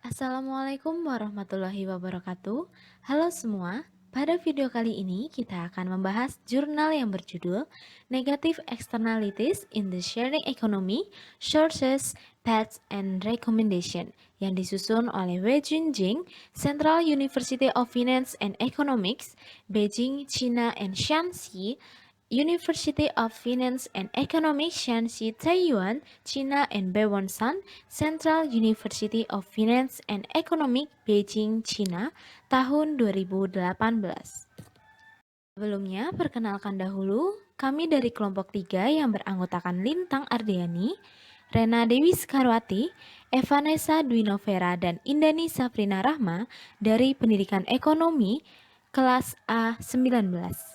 Assalamualaikum warahmatullahi wabarakatuh. Halo semua, pada video kali ini kita akan membahas jurnal yang berjudul Negative Externalities in the Sharing Economy, Sources, Paths, and Recommendation yang disusun oleh Wei Junjing, Central University of Finance and Economics, Beijing, China, and Shanxi, University of Finance and Economics Shanxi, Taiwan, China, and Bewonsan, Central University of Finance and Economics, Beijing, China, tahun 2018. Sebelumnya, perkenalkan dahulu, kami dari kelompok 3 yang beranggotakan Lintang Ardiani, Rena Dewi Skarwati, Evanessa Dwinovera, dan Indani Saprina Rahma dari Pendidikan Ekonomi kelas A19.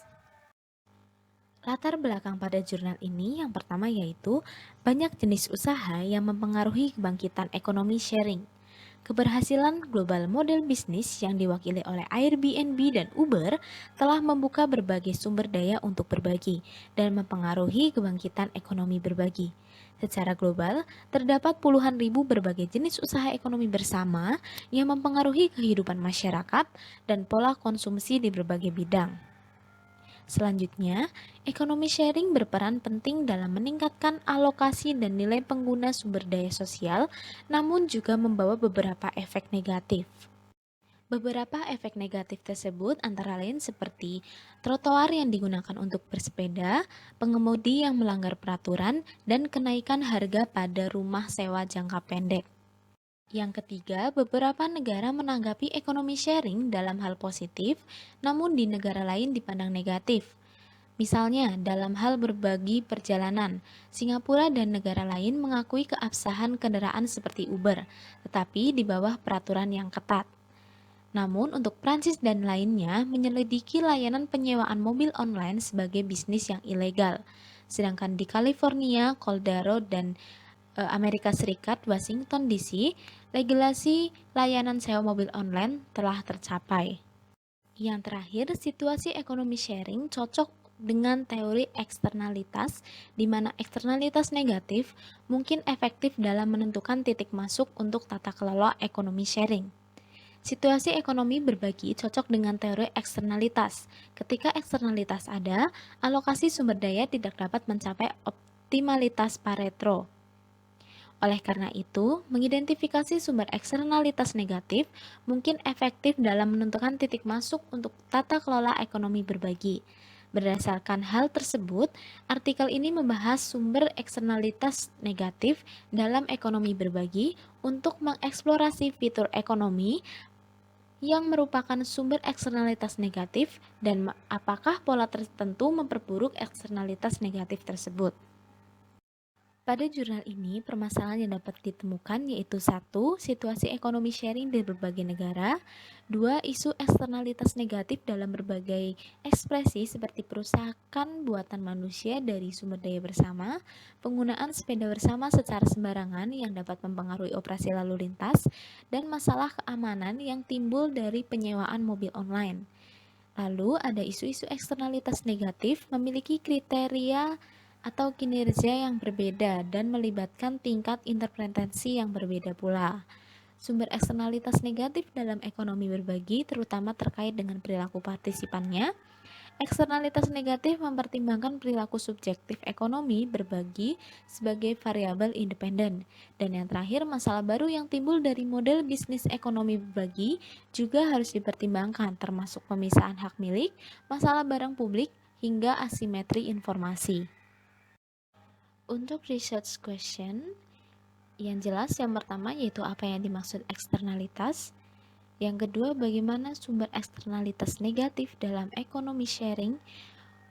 Latar belakang pada jurnal ini yang pertama yaitu banyak jenis usaha yang mempengaruhi kebangkitan ekonomi sharing. Keberhasilan global model bisnis yang diwakili oleh Airbnb dan Uber telah membuka berbagai sumber daya untuk berbagi dan mempengaruhi kebangkitan ekonomi berbagi. Secara global, terdapat puluhan ribu berbagai jenis usaha ekonomi bersama yang mempengaruhi kehidupan masyarakat dan pola konsumsi di berbagai bidang. Selanjutnya, ekonomi sharing berperan penting dalam meningkatkan alokasi dan nilai pengguna sumber daya sosial, namun juga membawa beberapa efek negatif. Beberapa efek negatif tersebut antara lain seperti trotoar yang digunakan untuk bersepeda, pengemudi yang melanggar peraturan, dan kenaikan harga pada rumah sewa jangka pendek. Yang ketiga, beberapa negara menanggapi ekonomi sharing dalam hal positif, namun di negara lain dipandang negatif. Misalnya, dalam hal berbagi perjalanan, Singapura dan negara lain mengakui keabsahan kendaraan seperti Uber, tetapi di bawah peraturan yang ketat. Namun, untuk Prancis dan lainnya menyelidiki layanan penyewaan mobil online sebagai bisnis yang ilegal. Sedangkan di California, Colorado, dan Amerika Serikat, Washington DC, regulasi layanan sewa mobil online telah tercapai. Yang terakhir, situasi ekonomi sharing cocok dengan teori eksternalitas, di mana eksternalitas negatif mungkin efektif dalam menentukan titik masuk untuk tata kelola ekonomi sharing. Situasi ekonomi berbagi cocok dengan teori eksternalitas. Ketika eksternalitas ada, alokasi sumber daya tidak dapat mencapai optimalitas Pareto. Oleh karena itu, mengidentifikasi sumber eksternalitas negatif mungkin efektif dalam menentukan titik masuk untuk tata kelola ekonomi berbagi. Berdasarkan hal tersebut, artikel ini membahas sumber eksternalitas negatif dalam ekonomi berbagi untuk mengeksplorasi fitur ekonomi yang merupakan sumber eksternalitas negatif dan apakah pola tertentu memperburuk eksternalitas negatif tersebut. Pada jurnal ini, permasalahan yang dapat ditemukan yaitu 1. Situasi ekonomi sharing di berbagai negara. 2. Isu eksternalitas negatif dalam berbagai ekspresi seperti perusakan buatan manusia dari sumber daya bersama, penggunaan sepeda bersama secara sembarangan yang dapat mempengaruhi operasi lalu lintas, dan masalah keamanan yang timbul dari penyewaan mobil online. Lalu ada isu-isu eksternalitas negatif memiliki kriteria atau kinerja yang berbeda dan melibatkan tingkat interpretasi yang berbeda pula. Sumber eksternalitas negatif dalam ekonomi berbagi terutama terkait dengan perilaku partisipannya. Eksternalitas negatif mempertimbangkan perilaku subjektif ekonomi berbagi sebagai variabel independen. Dan yang terakhir, masalah baru yang timbul dari model bisnis ekonomi berbagi juga harus dipertimbangkan, termasuk pemisahan hak milik, masalah barang publik, hingga asimetri informasi. Untuk research question, yang jelas yang pertama yaitu apa yang dimaksud eksternalitas. Yang kedua, bagaimana sumber eksternalitas negatif dalam ekonomi sharing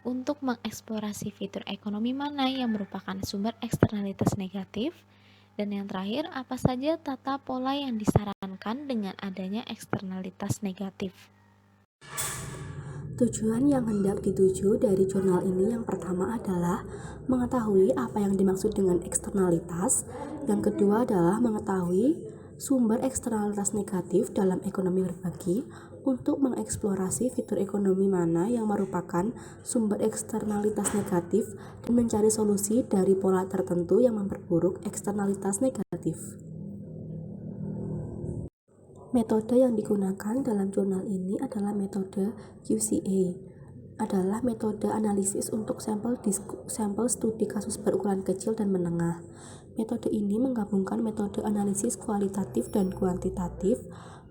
untuk mengeksplorasi fitur ekonomi mana yang merupakan sumber eksternalitas negatif. Dan yang terakhir, apa saja tata pola yang disarankan dengan adanya eksternalitas negatif. Tujuan yang hendak dituju dari jurnal ini yang pertama adalah mengetahui apa yang dimaksud dengan eksternalitas, yang kedua adalah mengetahui sumber eksternalitas negatif dalam ekonomi berbagi untuk mengeksplorasi fitur ekonomi mana yang merupakan sumber eksternalitas negatif dan mencari solusi dari pola tertentu yang memperburuk eksternalitas negatif. Metode yang digunakan dalam jurnal ini adalah metode QCA, adalah metode analisis untuk sampel studi kasus berukuran kecil dan menengah. Metode ini menggabungkan metode analisis kualitatif dan kuantitatif,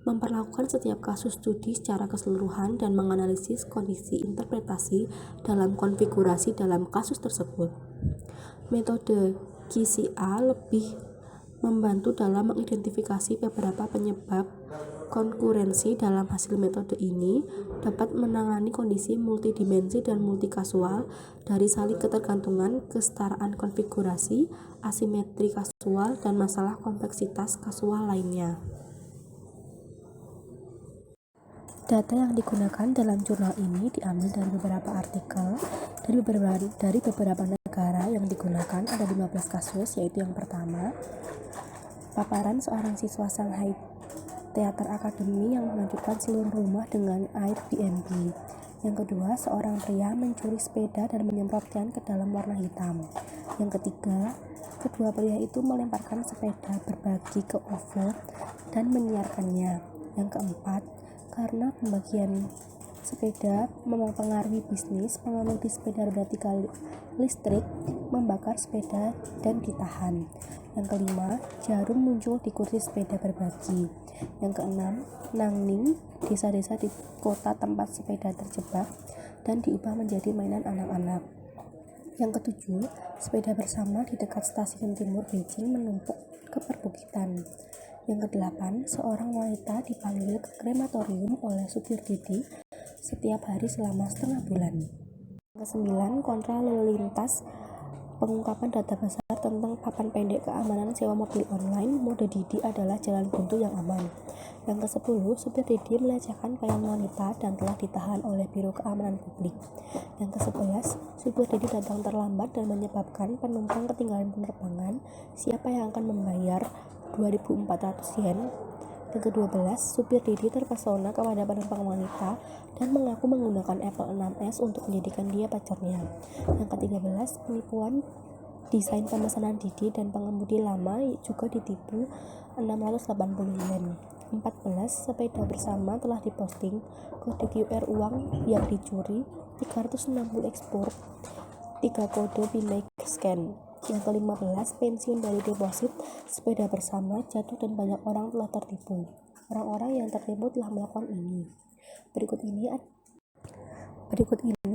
memperlakukan setiap kasus studi secara keseluruhan dan menganalisis kondisi interpretasi dalam konfigurasi dalam kasus tersebut. Metode QCA lebih membantu dalam mengidentifikasi beberapa penyebab konkurensi. Dalam hasil metode ini dapat menangani kondisi multidimensi dan multikasual dari saling ketergantungan, kesetaraan konfigurasi, asimetri kasual, dan masalah kompleksitas kasual lainnya. Data yang digunakan dalam jurnal ini diambil dari beberapa artikel dari beberapa negara. Yang digunakan ada 15 kasus, yaitu yang pertama, paparan seorang siswa Shanghai Theater Academy yang menghancurkan seluruh rumah dengan Airbnb. Yang kedua, seorang pria mencuri sepeda dan menyemprotnya ke dalam warna hitam. Yang ketiga, kedua pria itu melemparkan sepeda berbagi ke OVO dan menyiarkannya. Yang keempat, karena pembagian sepeda mempengaruhi bisnis, pengemudi sepeda roda 3 listrik membakar sepeda dan ditahan. Yang kelima, jarum muncul di kursi sepeda berbagi. Yang keenam, Nangning, desa-desa di kota tempat sepeda terjebak dan diubah menjadi mainan anak-anak. Yang ketujuh, sepeda bersama di dekat stasiun timur Beijing menumpuk ke perbukitan. Yang kedelapan, seorang wanita dipanggil ke krematorium oleh supir Didi setiap hari selama setengah bulan. Yang kesembilan, kontra lalu lintas, pengungkapan data besar tentang papan pendek keamanan sewa mobil online. Mode Didi adalah jalan buntu yang aman. Yang ke-10, supir Didi melecehkan kain wanita dan telah ditahan oleh Biro Keamanan Publik. Yang ke-11, supir Didi datang terlambat dan menyebabkan penumpang ketinggalan penerbangan. Siapa yang akan membayar 2.400 yen? Yang ke-12, supir Didi terpesona kepada penumpang wanita dan mengaku menggunakan Apple 6s untuk menjadikan dia pacarnya. Yang ke-13, penipuan desain pemesanan Didi dan pengemudi lama juga ditipu 680 yen. 14, sepeda bersama telah diposting, kode QR uang yang dicuri 360 ekspor, 3 kode pinai scan. Yang ke-15, pensiun dari deposit sepeda bersama jatuh dan banyak orang telah tertipu. Orang-orang yang tertipu telah melakukan ini. Berikut ini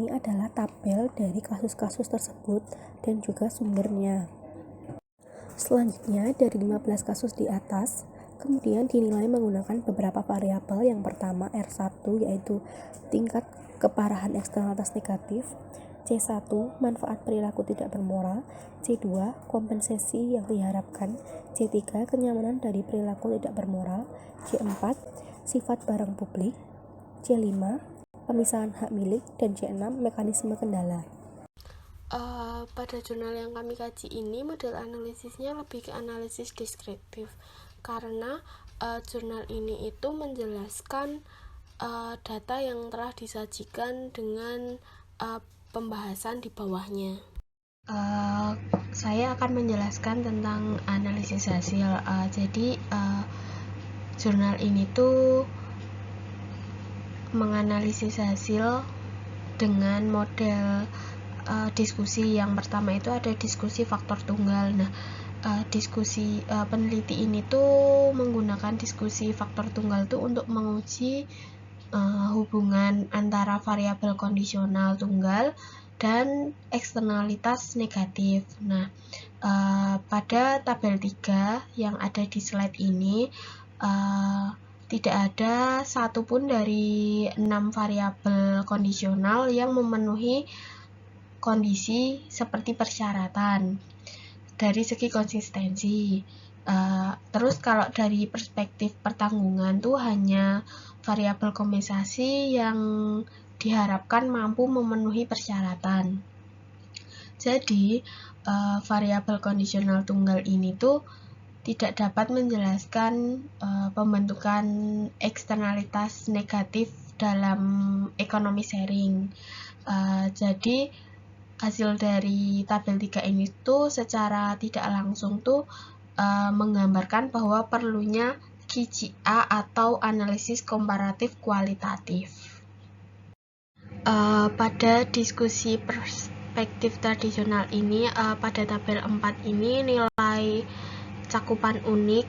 adalah tabel dari kasus-kasus tersebut dan juga sumbernya. Selanjutnya, dari 15 kasus di atas, kemudian dinilai menggunakan beberapa variabel. Yang pertama, R1, yaitu tingkat keparahan eksternalitas negatif. C1, manfaat perilaku tidak bermoral. C2, kompensasi yang diharapkan. C3, kenyamanan dari perilaku tidak bermoral. C4, sifat barang publik. C5, pemisahan hak milik. Dan C6, mekanisme kendala. Pada jurnal yang kami kaji ini, model analisisnya lebih ke analisis deskriptif, karena jurnal ini itu menjelaskan data yang telah disajikan dengan pembahasan di bawahnya. Saya akan menjelaskan tentang analisis hasil. Jadi jurnal ini tuh menganalisis hasil dengan model diskusi. Yang pertama itu ada diskusi faktor tunggal. Nah, diskusi peneliti ini tuh menggunakan diskusi faktor tunggal tuh untuk menguji hubungan antara variabel kondisional tunggal dan eksternalitas negatif. Nah, pada tabel 3 yang ada di slide ini tidak ada satupun dari 6 variabel kondisional yang memenuhi kondisi seperti persyaratan dari segi konsistensi. Terus kalau dari perspektif pertanggungan tuh hanya variabel kompensasi yang diharapkan mampu memenuhi persyaratan. Jadi variabel kondisional tunggal ini tuh tidak dapat menjelaskan pembentukan eksternalitas negatif dalam ekonomi sharing. Jadi hasil dari tabel 3 ini tuh secara tidak langsung tuh menggambarkan bahwa perlunya KCA atau analisis komparatif kualitatif. Pada diskusi perspektif tradisional ini, pada tabel 4 ini nilai cakupan unik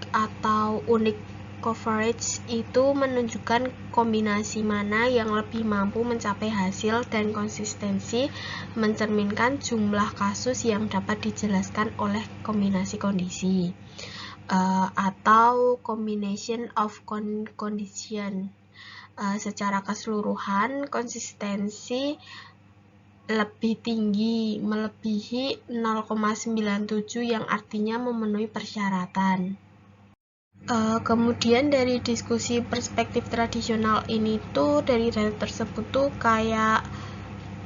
atau unique coverage itu menunjukkan kombinasi mana yang lebih mampu mencapai hasil, dan konsistensi mencerminkan jumlah kasus yang dapat dijelaskan oleh kombinasi kondisi atau combination of condition. Secara keseluruhan konsistensi lebih tinggi, melebihi 0,97 yang artinya memenuhi persyaratan. Kemudian dari diskusi perspektif tradisional ini tuh, dari data tersebut tuh kayak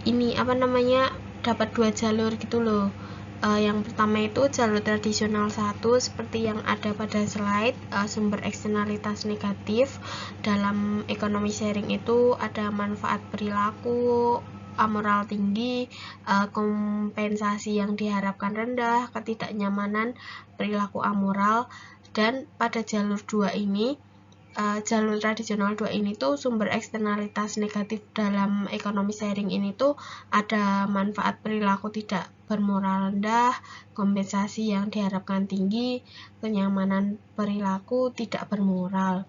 ini dapat 2 jalur gitu loh. Yang pertama itu jalur tradisional 1 seperti yang ada pada slide, sumber eksternalitas negatif dalam ekonomi sharing itu ada manfaat perilaku amoral tinggi, kompensasi yang diharapkan rendah, ketidaknyamanan perilaku amoral. Dan pada jalur 2 ini, jalur tradisional 2 ini tuh sumber eksternalitas negatif dalam ekonomi sharing ini tuh ada manfaat perilaku tidak bermoral rendah, kompensasi yang diharapkan tinggi, kenyamanan perilaku tidak bermoral.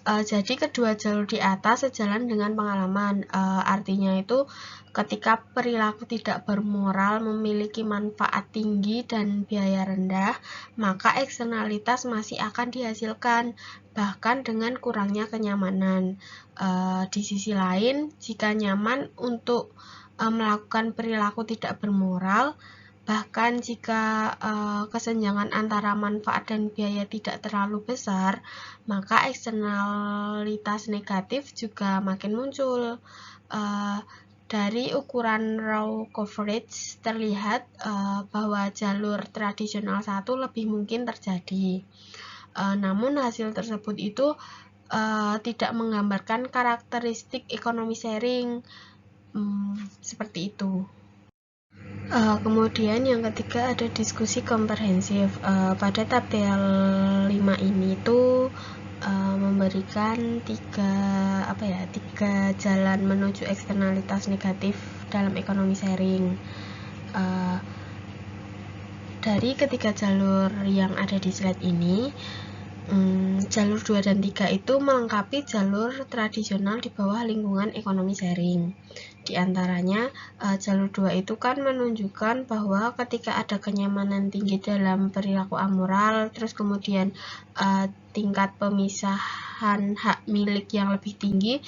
Jadi kedua jalur di atas sejalan dengan pengalaman, artinya itu ketika perilaku tidak bermoral memiliki manfaat tinggi dan biaya rendah, maka eksternalitas masih akan dihasilkan, bahkan dengan kurangnya kenyamanan. Di sisi lain, jika nyaman untuk melakukan perilaku tidak bermoral, bahkan jika kesenjangan antara manfaat dan biaya tidak terlalu besar, maka eksternalitas negatif juga makin muncul. Dari ukuran raw coverage terlihat bahwa jalur tradisional 1 lebih mungkin terjadi. Namun hasil tersebut itu tidak menggambarkan karakteristik ekonomi sharing, seperti itu. Kemudian yang ketiga ada diskusi komprehensif. Pada tabel 5 ini tuh memberikan tiga jalan menuju eksternalitas negatif dalam ekonomi sharing. Dari ketiga jalur yang ada di slide ini, jalur 2 dan 3 itu melengkapi jalur tradisional di bawah lingkungan ekonomi sharing. Di antaranya, jalur 2 itu kan menunjukkan bahwa ketika ada kenyamanan tinggi dalam perilaku amoral, terus kemudian tingkat pemisahan hak milik yang lebih tinggi,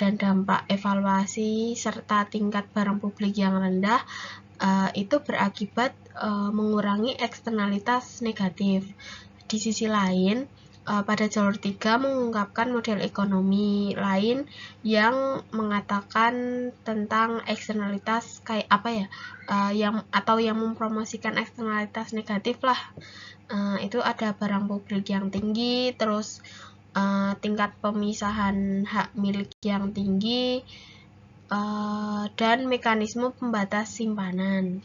dan dampak evaluasi serta tingkat barang publik yang rendah, itu berakibat mengurangi eksternalitas negatif. Di sisi lain, pada jalur 3 mengungkapkan model ekonomi lain yang mengatakan tentang eksternalitas yang mempromosikan eksternalitas negatif lah. Itu ada barang publik yang tinggi, terus tingkat pemisahan hak milik yang tinggi, dan mekanisme pembatas simpanan.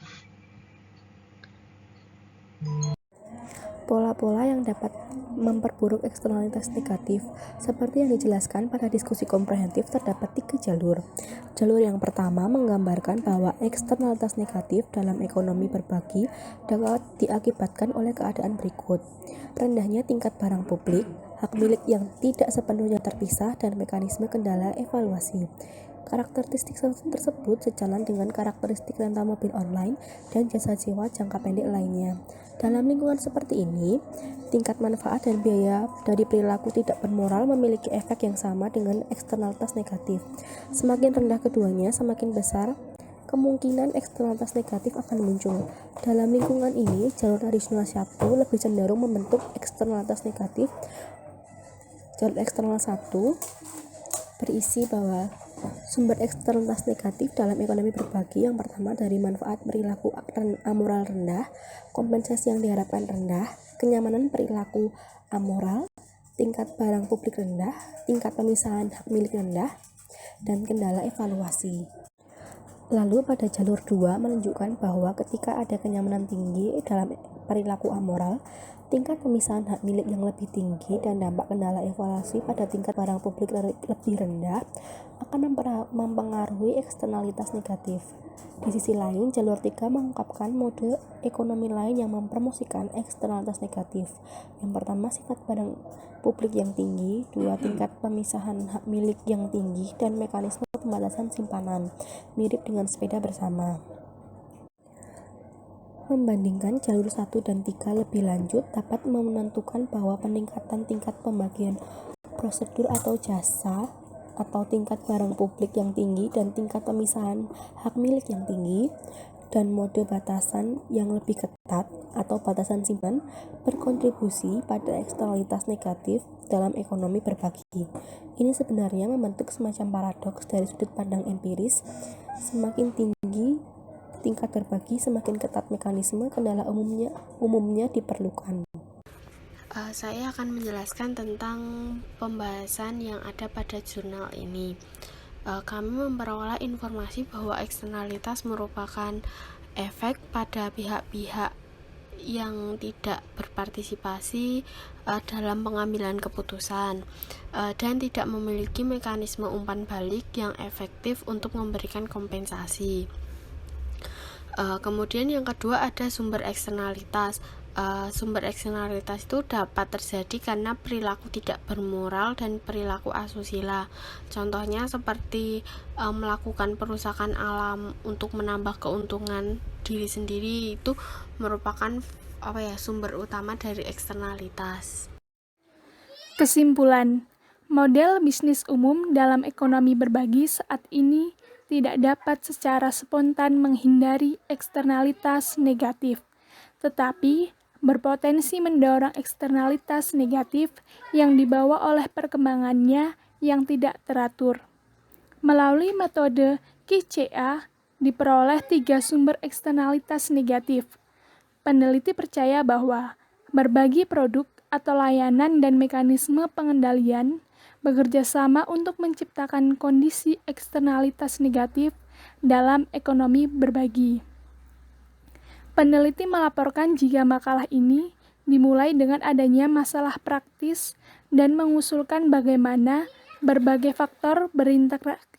Pola-pola yang dapat memperburuk eksternalitas negatif seperti yang dijelaskan pada diskusi komprehensif terdapat 3 jalur. Jalur yang pertama menggambarkan bahwa eksternalitas negatif dalam ekonomi berbagi dapat diakibatkan oleh keadaan berikut: rendahnya tingkat barang publik, hak milik yang tidak sepenuhnya terpisah, dan mekanisme kendala evaluasi. Karakteristik tersebut sejalan dengan karakteristik renta mobil online dan jasa sewa jangka pendek lainnya. Dalam lingkungan seperti ini, tingkat manfaat dan biaya dari perilaku tidak bermoral memiliki efek yang sama dengan eksternalitas negatif. Semakin rendah keduanya, semakin besar kemungkinan eksternalitas negatif akan muncul. Dalam lingkungan ini, jalur tradisional 1 lebih cenderung membentuk eksternalitas negatif. Jalur eksternal 1 berisi bahwa sumber eksternalitas negatif dalam ekonomi berbagi yang pertama dari manfaat perilaku amoral rendah, kompensasi yang diharapkan rendah, kenyamanan perilaku amoral, tingkat barang publik rendah, tingkat pemisahan hak milik rendah, dan kendala evaluasi. Lalu pada jalur 2 menunjukkan bahwa ketika ada kenyamanan tinggi dalam perilaku amoral, Tingkat pemisahan hak milik yang lebih tinggi dan dampak kendala evaluasi pada tingkat barang publik lebih rendah akan mempengaruhi eksternalitas negatif. Di sisi lain, jalur 3 mengungkapkan mode ekonomi lain yang mempromosikan eksternalitas negatif. Yang pertama, sifat barang publik yang tinggi, 2, tingkat pemisahan hak milik yang tinggi, dan mekanisme pembatasan simpanan, mirip dengan sepeda bersama. Membandingkan jalur 1 dan 3 lebih lanjut dapat menentukan bahwa peningkatan tingkat pembagian prosedur atau jasa atau tingkat barang publik yang tinggi dan tingkat pemisahan hak milik yang tinggi dan mode batasan yang lebih ketat atau batasan simpanan berkontribusi pada eksternalitas negatif dalam ekonomi berbagi. Ini sebenarnya membentuk semacam paradoks dari sudut pandang empiris. Semakin tinggi tingkat berbagi, semakin ketat mekanisme kendala umumnya diperlukan. Saya akan menjelaskan tentang pembahasan yang ada pada jurnal ini. Kami memperoleh informasi bahwa eksternalitas merupakan efek pada pihak-pihak yang tidak berpartisipasi dalam pengambilan keputusan dan tidak memiliki mekanisme umpan balik yang efektif untuk memberikan kompensasi. Kemudian yang kedua ada sumber eksternalitas. Sumber eksternalitas itu dapat terjadi karena perilaku tidak bermoral dan perilaku asusila. Contohnya seperti melakukan perusakan alam untuk menambah keuntungan diri sendiri, itu merupakan sumber utama dari eksternalitas. Kesimpulan, model bisnis umum dalam ekonomi berbagi saat ini tidak dapat secara spontan menghindari eksternalitas negatif, tetapi berpotensi mendorong eksternalitas negatif yang dibawa oleh perkembangannya yang tidak teratur. Melalui metode QCA, diperoleh 3 sumber eksternalitas negatif. Peneliti percaya bahwa berbagi produk atau layanan dan mekanisme pengendalian bekerja sama untuk menciptakan kondisi eksternalitas negatif dalam ekonomi berbagi. Peneliti melaporkan jika makalah ini dimulai dengan adanya masalah praktis dan mengusulkan bagaimana berbagai faktor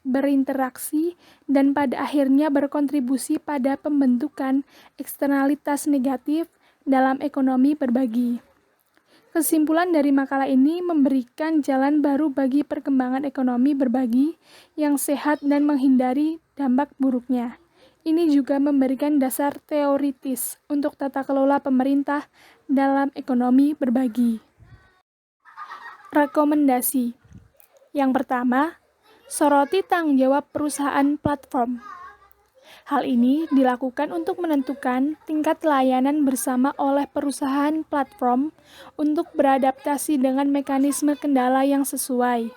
berinteraksi dan pada akhirnya berkontribusi pada pembentukan eksternalitas negatif dalam ekonomi berbagi. Kesimpulan dari makalah ini memberikan jalan baru bagi perkembangan ekonomi berbagi yang sehat dan menghindari dampak buruknya. Ini juga memberikan dasar teoritis untuk tata kelola pemerintah dalam ekonomi berbagi. Rekomendasi. Yang pertama, soroti tanggung jawab perusahaan platform. Hal ini dilakukan untuk menentukan tingkat layanan bersama oleh perusahaan platform untuk beradaptasi dengan mekanisme kendala yang sesuai.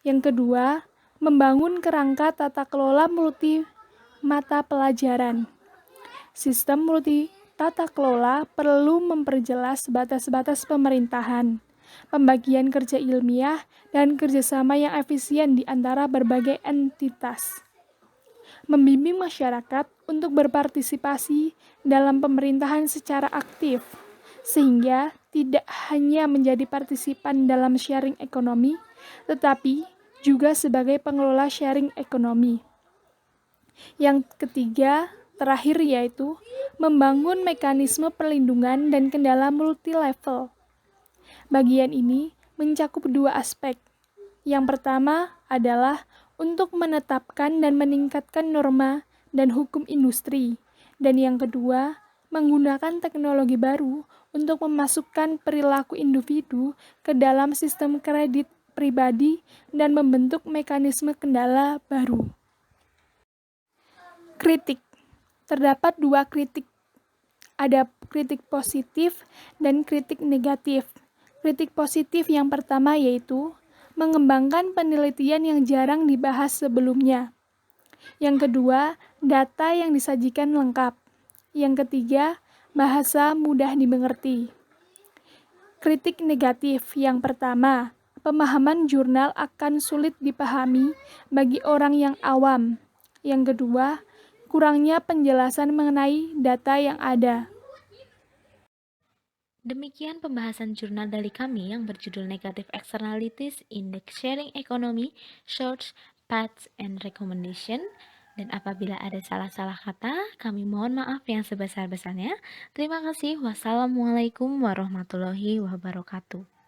Yang kedua, membangun kerangka tata kelola multi mata pelajaran. Sistem multi tata kelola perlu memperjelas batas-batas pemerintahan, pembagian kerja ilmiah, dan kerjasama yang efisien di antara berbagai entitas. Membimbing masyarakat untuk berpartisipasi dalam pemerintahan secara aktif, sehingga tidak hanya menjadi partisipan dalam sharing ekonomi, tetapi juga sebagai pengelola sharing ekonomi. Yang ketiga, terakhir yaitu membangun mekanisme perlindungan dan kendala multi-level. Bagian ini mencakup 2 aspek. Yang pertama adalah untuk menetapkan dan meningkatkan norma dan hukum industri. Dan yang kedua, menggunakan teknologi baru untuk memasukkan perilaku individu ke dalam sistem kredit pribadi dan membentuk mekanisme kendala baru. Kritik. Terdapat 2 kritik. Ada kritik positif dan kritik negatif. Kritik positif yang pertama yaitu mengembangkan penelitian yang jarang dibahas sebelumnya. Yang kedua, data yang disajikan lengkap. Yang ketiga, bahasa mudah dimengerti. Kritik negatif yang pertama, pemahaman jurnal akan sulit dipahami bagi orang yang awam. Yang kedua, kurangnya penjelasan mengenai data yang ada. Demikian pembahasan jurnal dari kami yang berjudul Negative Externalities in the Sharing Economy, Shorts, Paths, and Recommendation. Dan apabila ada salah-salah kata, kami mohon maaf yang sebesar-besarnya. Terima kasih. Wassalamualaikum warahmatullahi wabarakatuh.